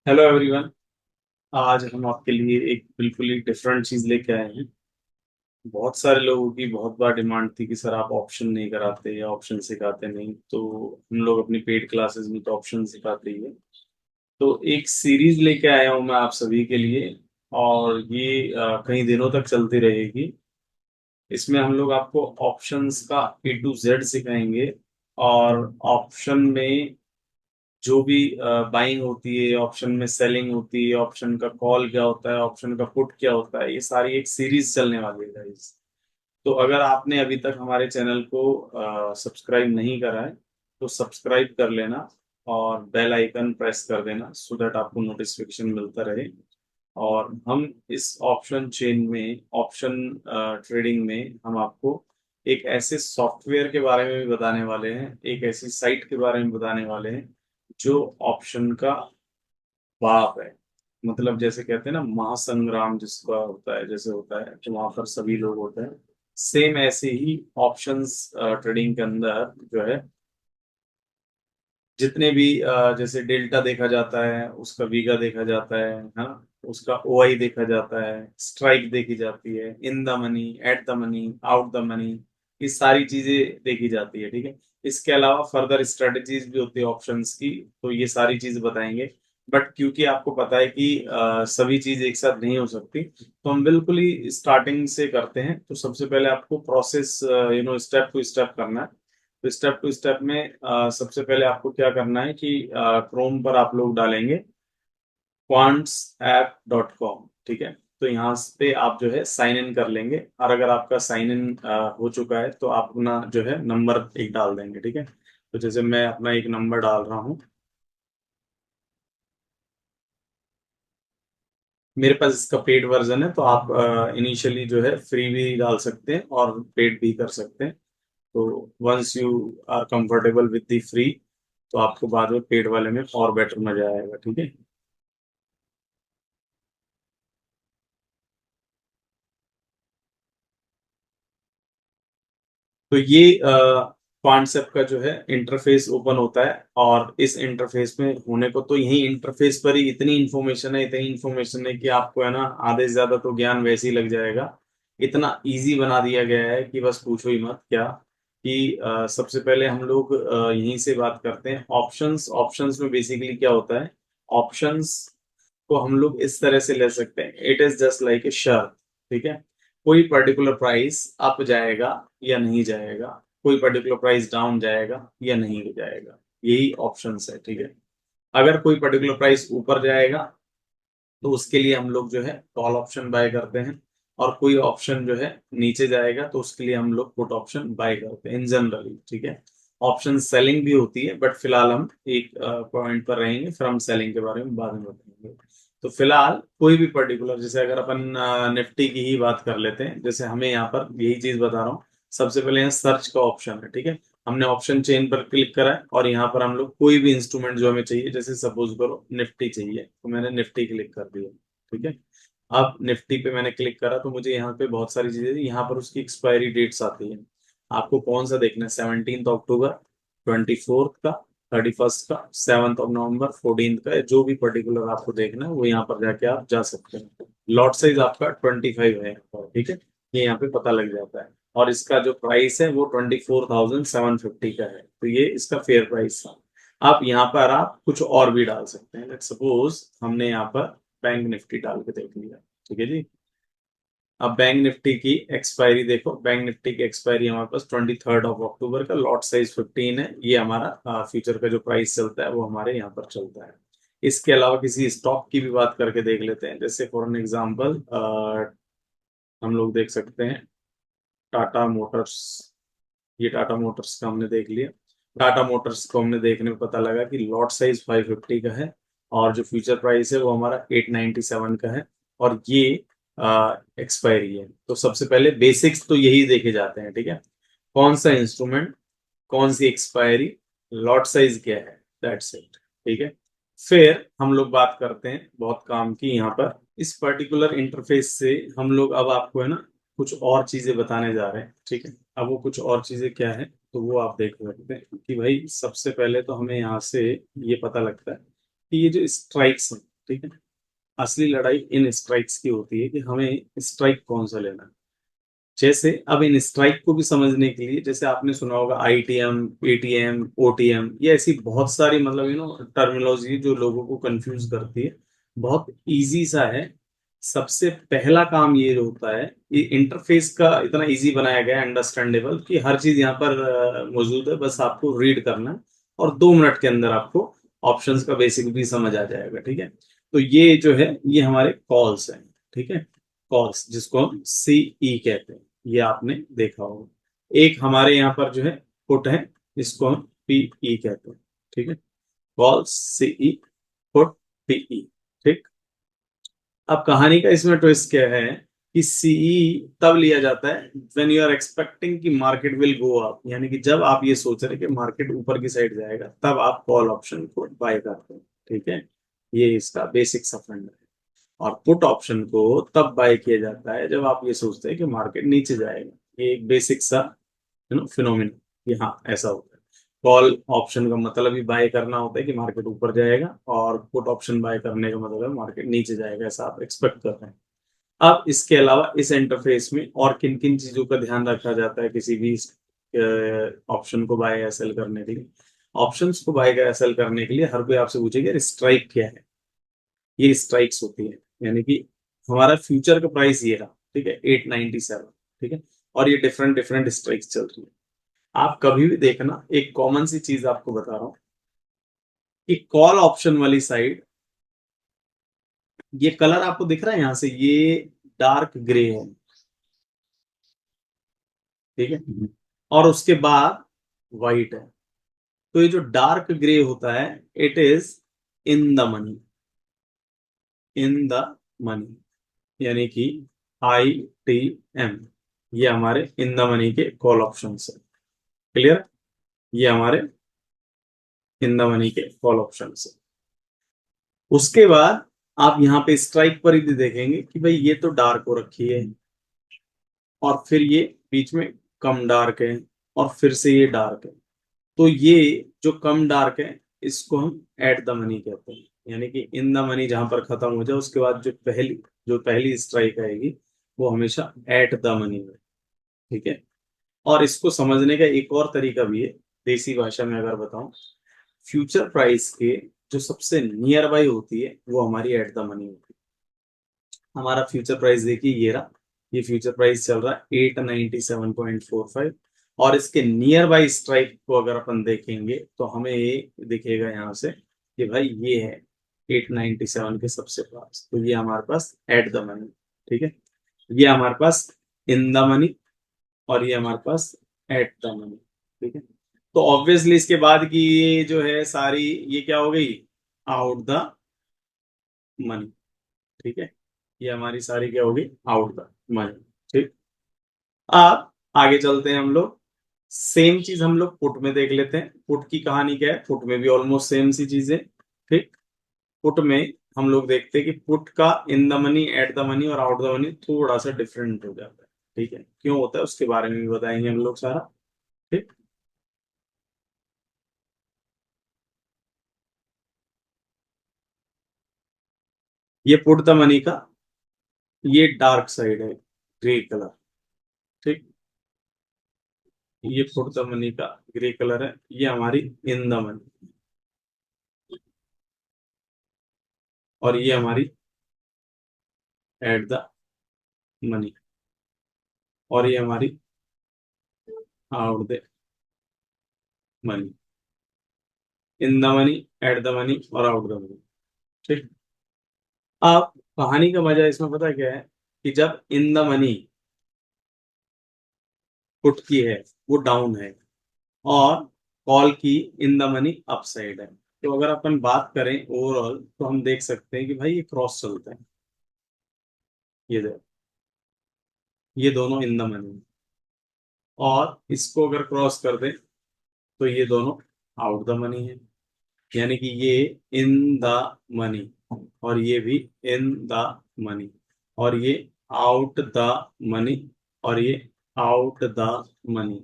Hello everyone. आज हम आपके लिए एक बिल्कुल ही डिफरेंट चीज लेके आए हैं। बहुत सारे लोगों की बहुत बार डिमांड थी कि सर आप ऑप्शन नहीं कराते या ऑप्शन सिखाते नहीं, तो हम लोग अपनी पेड क्लासेस में तो ऑप्शन सिखाते ही है। तो एक सीरीज लेके आया हूँ मैं आप सभी के लिए, और ये कई दिनों तक चलती रहेगी। इसमें हम लोग आपको ऑप्शंस का A to Z सिखाएंगे। और ऑप्शन में जो भी बाइंग होती है, ऑप्शन में सेलिंग होती है, ऑप्शन का कॉल क्या होता है, ऑप्शन का पुट क्या होता है, ये सारी एक सीरीज चलने वाली है गाइस। तो अगर आपने अभी तक हमारे चैनल को सब्सक्राइब नहीं करा है तो सब्सक्राइब कर लेना और बेल आइकन प्रेस कर देना सो दैट आपको नोटिफिकेशन मिलता रहे। और हम इस ऑप्शन चेन में, ऑप्शन ट्रेडिंग में हम आपको एक ऐसे सॉफ्टवेयर के बारे में भी बताने वाले हैं, एक ऐसी साइट के बारे में बताने वाले हैं जो ऑप्शन का बाप है। मतलब जैसे कहते हैं ना, महासंग्राम जिसका होता है, जैसे होता है कि वहां पर सभी लोग होते हैं, सेम ऐसे ही ऑप्शंस ट्रेडिंग के अंदर जो है जितने भी जैसे डेल्टा देखा जाता है, उसका वीगा देखा जाता है ना, उसका ओआई देखा जाता है, स्ट्राइक देखी जाती है, in the money, at the money, out the money, ये सारी चीजें देखी जाती है। ठीक है। इसके अलावा फर्दर स्ट्रेटजीज भी होती है ऑप्शंस की, तो ये सारी चीज बताएंगे। बट क्योंकि आपको पता है कि सभी चीज एक साथ नहीं हो सकती, तो हम बिल्कुल ही स्टार्टिंग से करते हैं। तो सबसे पहले आपको प्रोसेस स्टेप टू स्टेप करना है। तो स्टेप टू स्टेप में सबसे पहले आपको क्या करना है कि क्रोम पर आप लोग डालेंगे quantsapp.com। ठीक है। तो यहाँ पे आप जो है साइन इन कर लेंगे, और अगर आपका साइन इन हो चुका है तो आप अपना जो है नंबर एक डाल देंगे। ठीक है। तो जैसे मैं अपना एक नंबर डाल रहा हूँ। मेरे पास इसका पेड वर्जन है, तो आप इनिशियली जो है फ्री भी डाल सकते हैं और पेड भी कर सकते हैं। तो once you are comfortable with the free, तो आपको बाद में पेड वाले में और बेटर मजा आएगा। ठीक है। तो ये कॉन्सेप्ट का जो है इंटरफेस ओपन होता है, और इस इंटरफेस में होने को तो यही इंटरफेस पर ही इतनी इन्फॉर्मेशन है कि आपको है ना आधे से ज्यादा तो ज्ञान वैसे ही लग जाएगा। इतना इजी बना दिया गया है कि बस पूछो ही मत क्या। कि सबसे पहले हम लोग यहीं से बात करते हैं ऑप्शंस। ऑप्शंस में बेसिकली क्या होता है, ऑप्शंस को हम लोग इस तरह से ले सकते हैं, it is just like a शर्त। ठीक है। कोई पर्टिकुलर प्राइस अप जाएगा या नहीं जाएगा, कोई पर्टिकुलर प्राइस डाउन जाएगा या नहीं जाएगा, यही ऑप्शंस है। ठीक है। अगर कोई पर्टिकुलर प्राइस ऊपर जाएगा तो उसके लिए हम लोग जो है कॉल ऑप्शन बाय करते हैं, और कोई ऑप्शन जो है नीचे जाएगा तो उसके लिए हम लोग पुट ऑप्शन बाय करते हैं इन जनरली। ठीक है। ऑप्शन सेलिंग भी होती है, बट फिलहाल हम एक पॉइंट पर रहेंगे, फिर हम सेलिंग के बारे में बाद में बताएंगे। तो फिलहाल कोई भी पर्टिकुलर, जैसे अगर अपन निफ्टी की ही बात कर लेते हैं, जैसे हमें यहाँ पर यही चीज बता रहा हूँ। सबसे पहले यहाँ सर्च का ऑप्शन है। ठीक है। हमने ऑप्शन चेन पर क्लिक करा है, और यहाँ पर हम लोग कोई भी इंस्ट्रूमेंट जो हमें चाहिए, जैसे सपोज करो निफ्टी चाहिए, तो मैंने निफ्टी क्लिक कर दिया। ठीक है। अब निफ्टी पे मैंने क्लिक करा तो मुझे यहाँ पे बहुत सारी चीजें, यहाँ पर उसकी एक्सपायरी डेट्स आती है। आपको कौन सा देखना है, 17 अक्टूबर, 24 का, 31 का, 7 नवंबर, 14 का, जो भी पर्टिकुलर आपको देखना है वो यहाँ पर जाके आप जा सकते हैं। लॉट साइज आपका 25 है यहाँ पर। ठीक है। ये यहाँ पे पता लग जाता है। और इसका जो प्राइस है वो 24,750 का है, तो ये इसका फेयर प्राइस था। आप यहाँ पर आप कुछ और भी डाल सकते हैं। लेट सपोज हमने यहाँ पर बैंक निफ्टी डाल के देख लिया। ठीक है जी। अब बैंक निफ्टी की एक्सपायरी देखो, बैंक निफ्टी की एक्सपायरी हमारे पास 23 अक्टूबर का, लॉट साइज 15 है। ये हमारा फ्यूचर का जो प्राइस चलता है वो हमारे यहाँ पर चलता है। इसके अलावा किसी स्टॉक की भी बात करके देख लेते हैं, जैसे फॉर एन एग्जांपल हम लोग देख सकते हैं टाटा मोटर्स। ये टाटा मोटर्स का हमने देख लिया। टाटा मोटर्स को हमने देखने में पता लगा कि लॉट साइज 550 का है, और जो फ्यूचर प्राइस है वो हमारा 897 का है, और ये एक्सपायरी है। तो सबसे पहले बेसिक्स तो यही देखे जाते हैं। ठीक है। कौन सा इंस्ट्रूमेंट, कौन सी एक्सपायरी, लॉट साइज क्या है, दैट्स इट। ठीक है। फिर हम लोग बात करते हैं बहुत काम की यहाँ पर, इस पर्टिकुलर इंटरफेस से हम लोग अब आपको है ना कुछ और चीजें बताने जा रहे हैं। ठीक है। अब वो कुछ और चीजें क्या है, तो वो आप देख सकते हैं कि भाई सबसे पहले तो हमें यहाँ से ये पता लगता है कि ये जो स्ट्राइक्स हैं, ठीक है। असली लड़ाई इन स्ट्राइक्स की होती है कि हमें स्ट्राइक कौन सा लेना है। जैसे अब इन स्ट्राइक को भी समझने के लिए, जैसे आपने सुना होगा आईटीएम, एटीएम, ओटीएम, ये ऐसी बहुत सारी मतलब टर्मिनोलॉजी जो लोगों को कंफ्यूज करती है। बहुत इजी सा है। सबसे पहला काम ये जो होता है, ये इंटरफेस का इतना इजी बनाया गया है, अंडरस्टैंडेबल, कि हर चीज यहाँ पर मौजूद है, बस आपको रीड करना है और 2 मिनट के अंदर आपको ऑप्शंस का बेसिक भी समझ आ जाएगा। ठीक है। तो ये जो है ये हमारे कॉल्स हैं। ठीक है। कॉल्स जिसको हम सीई कहते हैं, ये आपने देखा होगा। एक हमारे यहाँ पर जो है पुट है, इसको हम पीई कहते हैं। ठीक है। Calls CE, put PE. ठीक। अब कहानी का इसमें ट्विस्ट क्या है कि सीई तब लिया जाता है व्हेन यू आर एक्सपेक्टिंग कि मार्केट विल गो अप, यानी कि जब आप ये सोच रहे हैं कि मार्केट ऊपर की साइड जाएगा, तब आप कॉल ऑप्शन को बाय करते हैं। ठीक है। ये इसका बेसिक सा फंड है। और पुट ऑप्शन को तब बाय किया जाता है जब आप ये सोचते हैं कि मार्केट नीचे जाएगा। ये एक बेसिक सा फिनोमिना, कि हाँ ऐसा होता है। कॉल ऑप्शन का मतलब ही बाय करना होता है कि मार्केट ऊपर जाएगा, और पुट ऑप्शन बाय करने का मतलब है मार्केट नीचे जाएगा, ऐसा आप एक्सपेक्ट कर रहे हैं। अब इसके अलावा इस इंटरफेस में और किन किन चीजों का ध्यान रखा जाता है किसी भी ऑप्शन को बाय या सेल करने के लिए। ऑप्शंस को बाय या सेल करने के लिए हर कोई आपसे पूछेगा स्ट्राइक क्या है। ये स्ट्राइक्स होती है, यानी कि हमारा फ्यूचर का प्राइस ये रहा। ठीक है, 897। ठीक है। और ये डिफरेंट डिफरेंट स्ट्राइक्स चल रही है। आप कभी भी देखना, एक कॉमन सी चीज आपको बता रहा हूं कि कॉल ऑप्शन वाली साइड, ये कलर आपको दिख रहा है यहां से, ये डार्क ग्रे है। ठीक है। और उसके बाद व्हाइट है। तो ये जो डार्क ग्रे होता है, it is in the money. In the money यानी कि ITM, ये हमारे इन द मनी के कॉल ऑप्शन है। क्लियर। ये हमारे इन द मनी के कॉल ऑप्शन है। उसके बाद आप यहाँ पे स्ट्राइक पर ही देखेंगे कि भाई ये तो डार्क हो रखी है, और फिर ये बीच में कम डार्क है, और फिर से ये डार्क है। तो ये जो कम डार्क है, इसको हम एट द मनी कहते हैं। यानी कि इन द मनी जहां पर खत्म हो जाए, उसके बाद जो पहली स्ट्राइक आएगी, वो हमेशा एट द मनी में। ठीक है। और इसको समझने का एक और तरीका भी है, देसी भाषा में अगर बताऊं, फ्यूचर प्राइस के जो सबसे नियर बाई होती है, वो हमारी एट द मनी होती है। हमारा फ्यूचर प्राइस देखिए, ये रहा। ये फ्यूचर प्राइस चल रहा है 897.45, और इसके नियर बाई स्ट्राइक को अगर अपन देखेंगे तो हमें ये दिखेगा यहाँ से कि भाई ये है 897 के सबसे पास। तो ये हमारे पास एट द मनी। ठीक है। ये हमारे पास इन द मनी, और ये हमारे पास एट द मनी। ठीक है। तो ऑब्वियसली इसके बाद की ये जो है सारी, ये क्या हो गई, आउट द मनी। ठीक है। ये हमारी सारी क्या होगी, आउट द मनी। ठीक। अब आगे चलते हैं हम लोग। सेम चीज हम लोग पुट में देख लेते हैं। पुट की कहानी क्या है, पुट में भी ऑलमोस्ट सेम सी चीजें। ठीक। पुट में हम लोग देखते हैं कि पुट का in the money, at the money और आउट द मनी थोड़ा सा डिफरेंट हो जाता है। ठीक है, क्यों होता है उसके बारे में भी बताएंगे हम लोग सारा। ठीक। ये पुट द मनी का ये डार्क साइड है, ग्रे कलर। ठीक। ये पुट द मनी का ग्रे कलर है, ये हमारी इन द मनी, और ये हमारी एट द मनी, और ये हमारी out the money. In the money, at the money और आउट द मनी। ठीक। अब कहानी का मजा इसमें पता क्या है, कि जब इन द मनी पुट की है, वो डाउन है, और कॉल की in the money up side है। तो अगर अपन बात करें ओवरऑल, तो हम देख सकते हैं कि भाई ये क्रॉस चलता है। ये देखो, ये दोनों इन द मनी, और इसको अगर क्रॉस कर दें तो ये दोनों आउट द मनी है। यानी कि ये इन द मनी, और ये भी इन द मनी, और ये आउट द मनी, और ये आउट द मनी।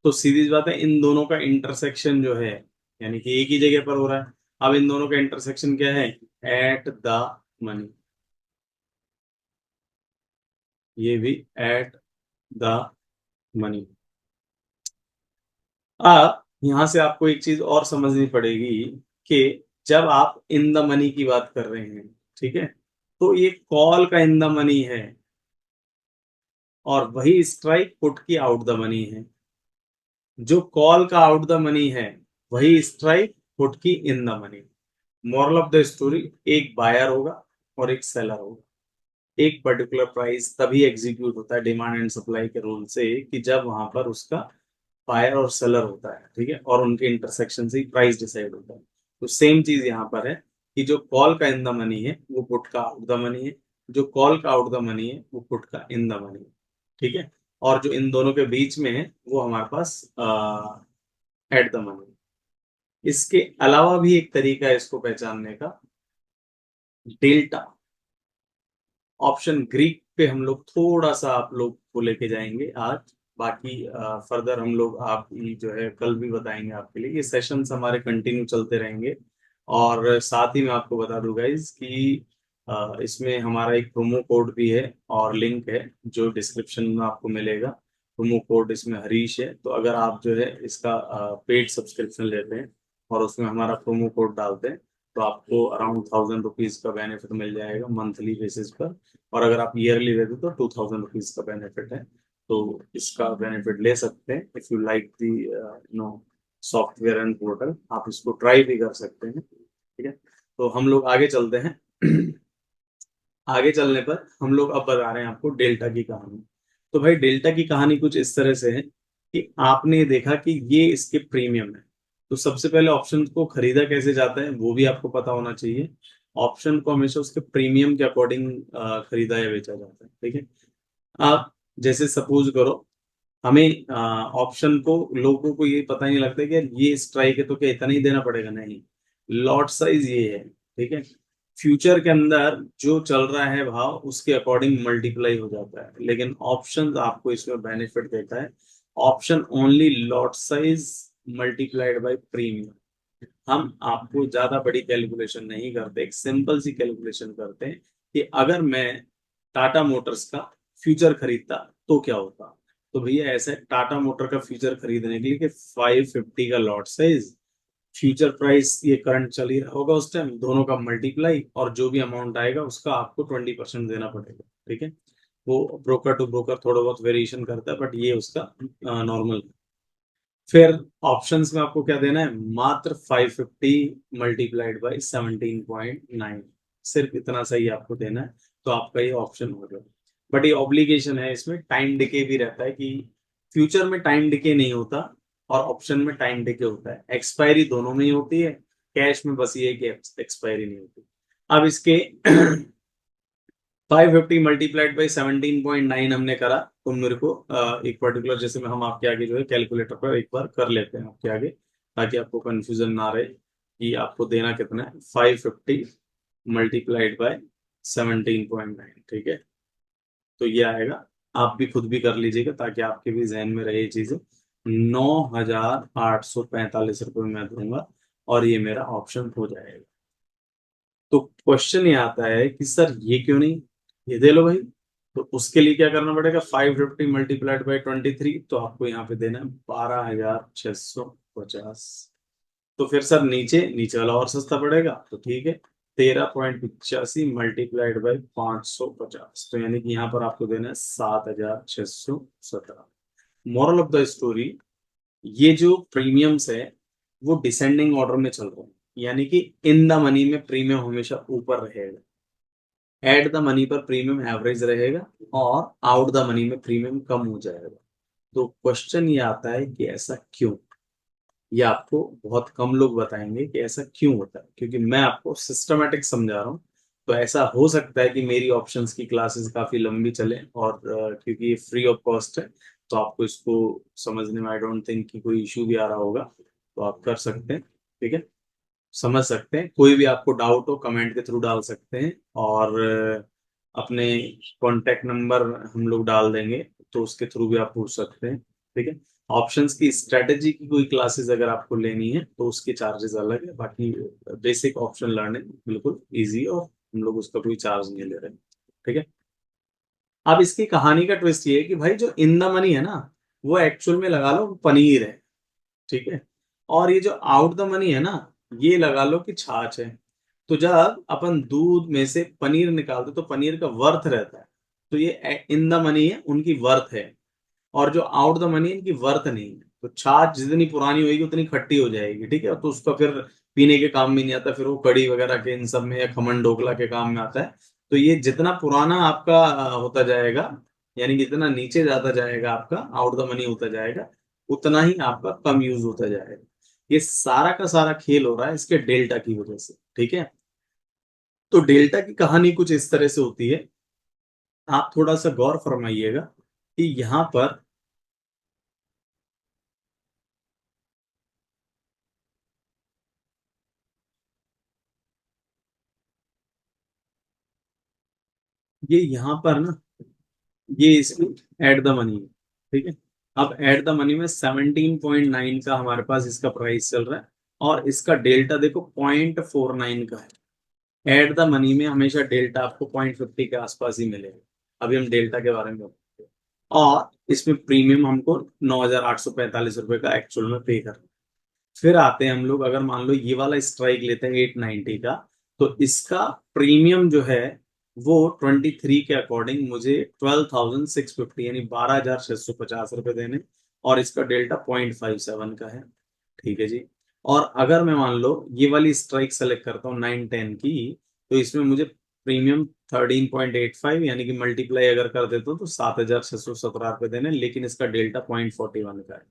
तो सीधी सी बात है, इन दोनों का इंटरसेक्शन जो है, यानी कि एक ही जगह पर हो रहा है। अब इन दोनों का इंटरसेक्शन क्या है, एट द मनी, ये भी एट द मनी। अब यहां से आपको एक चीज और समझनी पड़ेगी कि जब आप इन द मनी की बात कर रहे हैं, ठीक है, तो ये कॉल का इन द मनी है और वही स्ट्राइक पुट की आउट द मनी है। जो कॉल का आउट द मनी है वही स्ट्राइक पुट की in the money. Moral of the story, एक बायर होगा और एक सेलर होगा। एक पर्टिकुलर प्राइस तभी एग्जीक्यूट होता है डिमांड एंड सप्लाई के रूल से कि जब वहां पर उसका बायर और सेलर होता है, ठीक है, और उनके इंटरसेक्शन से ही प्राइस डिसाइड होता है। तो सेम चीज यहाँ पर है कि जो कॉल का इन द मनी है वो पुट का आउट द मनी है, जो कॉल का आउट द मनी है वो पुट का इन द मनी है, ठीक है। और जो इन दोनों के बीच में है वो हमारे पास एट द मनी। इसके अलावा भी एक तरीका है इसको पहचानने का, डेल्टा ऑप्शन ग्रीक पे हम लोग थोड़ा सा आप लोग को लेके जाएंगे आज। बाकी फर्दर हम लोग आप जो है कल भी बताएंगे आपके लिए। ये सेशंस हमारे कंटिन्यू चलते रहेंगे। और साथ ही मैं आपको बता दूं गाइज कि इसमें हमारा एक प्रोमो कोड भी है और लिंक है जो डिस्क्रिप्शन में आपको मिलेगा। प्रोमो कोड इसमें हरीश है, तो अगर आप जो है इसका पेड सब्सक्रिप्शन लेते हैं और उसमें हमारा प्रोमो कोड डालते हैं तो आपको अराउंड 1000 रुपीज का बेनिफिट मिल जाएगा मंथली बेसिस पर। और अगर आप ईयरली लेते तो 2000 रुपीज का बेनिफिट है। तो इसका बेनिफिट ले सकते हैं। If you like the no software and portal, आप इसको ट्राई भी कर सकते हैं, ठीक है। तो हम लोग आगे चलते हैं। आगे चलने पर हम लोग अब बता रहे हैं आपको डेल्टा की कहानी। तो भाई डेल्टा की कहानी कुछ इस तरह से है कि आपने देखा कि ये इसके प्रीमियम है। तो सबसे पहले ऑप्शन को खरीदा कैसे जाता है वो भी आपको पता होना चाहिए। ऑप्शन को हमेशा उसके प्रीमियम के अकॉर्डिंग खरीदा या बेचा जाता है, ठीक है। आप जैसे सपोज करो, हमें ऑप्शन को, लोगों को ये पता ही नहीं लगता कि यार ये स्ट्राइक है तो क्या इतना ही देना पड़ेगा, नहीं। लॉट साइज ये है, ठीक है। फ्यूचर के अंदर जो चल रहा है भाव उसके अकॉर्डिंग मल्टीप्लाई हो जाता है, लेकिन ऑप्शन आपको इसमें बेनिफिट देता है। Option only lot size multiplied by premium. हम आपको ज्यादा बड़ी कैलकुलेशन नहीं करते, एक सिंपल सी कैलकुलेशन करते हैं कि अगर मैं टाटा मोटर्स का फ्यूचर खरीदता तो क्या होता। तो भैया ऐसा है, टाटा मोटर का फ्यूचर खरीदने के लिए कि 550 का लॉट साइज, फ्यूचर प्राइस ये करंट चल ही रहा होगा उस टाइम, दोनों का मल्टीप्लाई और जो भी अमाउंट आएगा उसका आपको 20% देना पड़ेगा, ठीक है। वो ब्रोकर टू ब्रोकर थोड़ा बहुत वेरिएशन करता है बट ये उसका नॉर्मल। फिर ऑप्शंस में आपको क्या देना है, मात्र 550 मल्टीप्लाइड बाई 17.9, सिर्फ इतना सही आपको देना है। तो आपका ये ऑप्शन हो गया। बट ये ऑब्लिगेशन है, इसमें टाइम डिके भी रहता है कि फ्यूचर में टाइम डिके नहीं होता और ऑप्शन में टाइम डिके होता है। एक्सपायरी दोनों में ही होती है, कैश में बस ये है कि एक्सपायरी नहीं होती। अब इसके 550 मल्टीप्लाइड बाई 17.9 हमने करा, तो मेरे को एक पर्टिकुलर, जैसे में हम आपके आगे जो है कैलकुलेटर पर एक बार कर लेते हैं आपके आगे, ताकि आपको कंफ्यूजन ना रहे कि आपको देना कितना है। 550 मल्टीप्लाइड बाय 17.9, ठीक है। तो ये आएगा, आप भी खुद भी कर लीजिएगा ताकि आपके भी जहन में रहे ये चीजें। 9845 रुपये मैं दूंगा और ये मेरा ऑप्शन हो जाएगा। तो क्वेश्चन ये आता है कि सर ये क्यों नहीं, ये दे लो भाई। तो उसके लिए क्या करना पड़ेगा, 550 मल्टीप्लाइड बाई 23, तो आपको यहाँ पे देना है 12,650। तो फिर सर नीचे नीचे वाला और सस्ता पड़ेगा, तो ठीक है, 13.85 मल्टीप्लाइड बाई 550, तो यानी कि यहाँ पर आपको देना है 7,617। मॉरल ऑफ द स्टोरी, ये जो प्रीमियम्स है वो डिसेंडिंग ऑर्डर में चल रहे हैं, यानी कि इन द मनी में प्रीमियम हमेशा ऊपर रहेगा, एट द मनी पर प्रीमियम एवरेज रहेगा और आउट द मनी में प्रीमियम कम हो जाएगा। तो क्वेश्चन ये आता है कि ऐसा क्यों। ये आपको बहुत कम लोग बताएंगे कि ऐसा क्यों होता है, क्योंकि मैं आपको सिस्टमेटिक समझा रहा हूँ। तो ऐसा हो सकता है कि मेरी ऑप्शंस की क्लासेस काफी लंबी चले और क्योंकि ये फ्री ऑफ कॉस्ट है, तो आपको इसको समझने में आई डोंट थिंक कि कोई इशू भी आ रहा होगा। तो आप कर सकते हैं, ठीक है, समझ सकते हैं। कोई भी आपको डाउट हो कमेंट के थ्रू डाल सकते हैं और अपने कांटेक्ट नंबर हम लोग डाल देंगे, तो उसके थ्रू भी आप पूछ सकते हैं। ठीक है। ऑप्शंस की स्ट्रेटेजी की कोई क्लासेस अगर आपको लेनी है तो उसके चार्जेस अलग है, बाकी बेसिक ऑप्शन लर्निंग बिल्कुल इजी, और हम लोग उसका कोई चार्ज नहीं ले रहे। ठीक है। अब इसकी कहानी का ट्विस्ट ये है कि भाई जो इन द मनी है ना, वो एक्चुअल में लगा लो पनीर है। ठीक है। और ये जो आउट द मनी है ना, ये लगा लो कि छाछ है। तो जब अपन दूध में से पनीर निकालते तो पनीर का वर्थ रहता है, तो ये इन द मनी है, उनकी वर्थ है। और जो आउट द मनी इनकी वर्थ नहीं है। तो छाछ जितनी पुरानी होगी उतनी खट्टी हो जाएगी। ठीक है। तो उसका फिर पीने के काम में नहीं आता, फिर वो कड़ी वगैरह के इन सब में या खमन ढोकला के काम में आता है। तो ये जितना पुराना आपका होता जाएगा, यानी कि जितना नीचे जाता जाएगा आपका आउट द मनी होता जाएगा, उतना ही आपका कम यूज होता जाएगा। ये सारा का सारा खेल हो रहा है इसके डेल्टा की वजह से। ठीक है। तो डेल्टा की कहानी कुछ इस तरह से होती है, आप थोड़ा सा गौर फरमाइएगा कि यहाँ पर ये यहाँ पर ना, ये इसकी एट द मनी है। ठीक है। अब एट द मनी में 17.9 का हमारे पास इसका प्राइस चल रहा है, और इसका डेल्टा देखो 0.49 का है। एट द मनी में हमेशा डेल्टा आपको 0.50 के आसपास ही मिलेगा। अभी हम डेल्टा के बारे में बात करते हैं। और इसमें प्रीमियम हमको 9,845 रुपए का एक्चुअल में पे करना है। फिर आते हैं हम लोग, अगर मान लो ये वाला स्ट्राइक लेते हैं 890 का, तो इसका प्रीमियम जो है वो 23 के अकॉर्डिंग मुझे 12,650 यानी 12,650 रुपए देने, और इसका डेल्टा 0.57 का है। ठीक है जी। और अगर मैं मान लो ये वाली स्ट्राइक सेलेक्ट करता हूँ 910 की, तो इसमें मुझे प्रीमियम 13.85 यानी कि मल्टीप्लाई अगर कर देता हूँ तो 7,617 रुपए देने, लेकिन इसका डेल्टा 0.41 का है।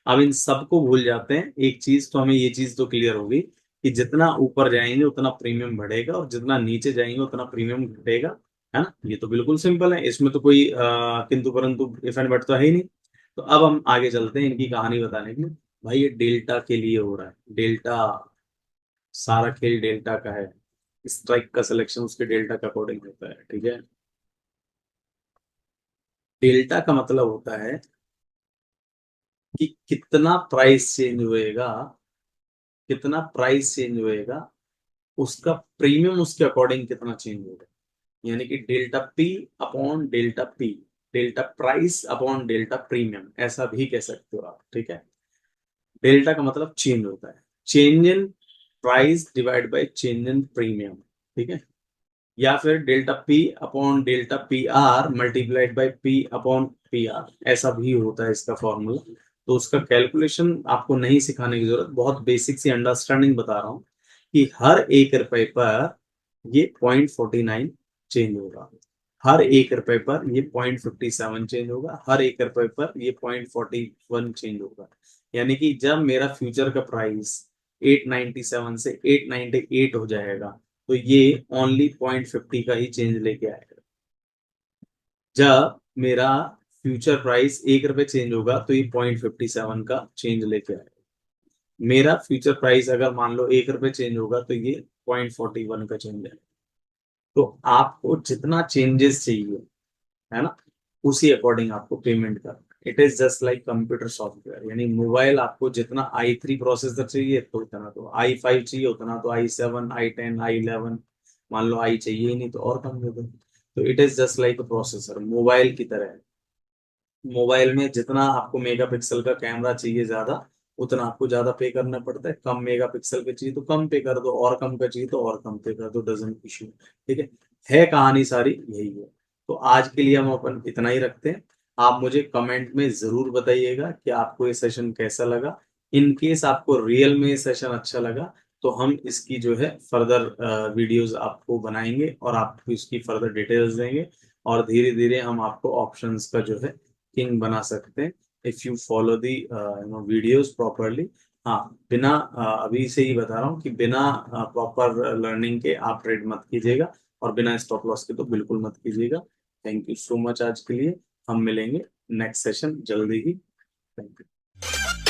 अब इन सबको भूल जाते हैं, एक चीज तो हमें ये चीज तो क्लियर होगी कि जितना ऊपर जाएंगे उतना प्रीमियम बढ़ेगा, और जितना नीचे जाएंगे उतना प्रीमियम घटेगा। है ना। ये तो बिल्कुल सिंपल है, इसमें तो कोई किंतु परंतु इफ एंड बट तो है ही नहीं। तो अब हम आगे चलते हैं इनकी कहानी बताने के लिए। भाई ये डेल्टा के लिए हो रहा है, डेल्टा, सारा खेल डेल्टा का है। स्ट्राइक का सिलेक्शन उसके डेल्टा के अकॉर्डिंग होता है। ठीक है। डेल्टा का मतलब होता है कि कितना प्राइस चेंज होएगा, कितना प्राइस चेंज होएगा, उसका प्रीमियम उसके अकॉर्डिंग कितना चेंज होगा। यानी कि delta P upon delta P, delta price upon delta premium, ऐसा भी कह सकते हो आप। ठीक है। डेल्टा का मतलब चेंज होता है, change in price divide by change in premium. ठीक है। या फिर delta P upon delta P R multiplied by P upon P R, ऐसा भी होता है इसका फॉर्मूला। तो उसका कैलकुलेशन आपको नहीं सिखाने की जरूरत, बहुत बेसिक सी अंडरस्टैंडिंग बता रहा हूँ कि हर 1 रुपए पर ये 0.49 चेंज होगा, हर 1 रुपए पर ये 0.57 चेंज होगा, हर 1 रुपए पर ये 0.41 चेंज होगा। यानी कि जब मेरा फ्यूचर का प्राइस 897 से 898 हो जाएगा, तो ये ओनली 0.50 का ही चेंज लेके आएगा। जब मेरा फ्यूचर प्राइस 1 रुपए चेंज होगा तो ये 0.57 का चेंज लेके आएगा। मेरा फ्यूचर प्राइस अगर मान लो 1 रुपए चेंज होगा तो ये 0.41 का चेंज है। तो आपको जितना चेंजेस चाहिए, है ना, उसी अकॉर्डिंग आपको पेमेंट करना। It is just like computer software, यानी मोबाइल आपको जितना i3 प्रोसेसर चाहिए तो उतना, तो i5 चाहिए उतना, तो i7 i10 i11, मान लो आई चाहिए ही नहीं तो और कम दे दो। तो it is just like processor, mobile की तरह है। मोबाइल में जितना आपको मेगापिक्सल का कैमरा चाहिए ज्यादा, उतना आपको ज्यादा पे करना पड़ता है। कम मेगापिक्सल का चाहिए तो कम पे कर दो, और कम का चाहिए तो और कम पे कर दो, डजंट इशू। ठीक है कहानी सारी यही है। तो आज के लिए हम अपन इतना ही रखते हैं। आप मुझे कमेंट में जरूर बताइएगा कि आपको ये सेशन कैसा लगा। इन केस आपको रियल में ये सेशन अच्छा लगा, तो हम इसकी जो है फर्दर वीडियोस आपको बनाएंगे और आपको इसकी फर्दर डिटेल्स देंगे, और धीरे धीरे हम आपको ऑप्शंस का जो है किंग बना सकते हैं, if you follow the videos properly. हाँ, बिना अभी से ही बता रहा हूँ कि बिना प्रॉपर लर्निंग के आप ट्रेड मत कीजिएगा, और बिना स्टॉप लॉस के तो बिल्कुल मत कीजिएगा। थैंक यू सो मच आज के लिए। हम मिलेंगे नेक्स्ट सेशन जल्दी ही। Thank you.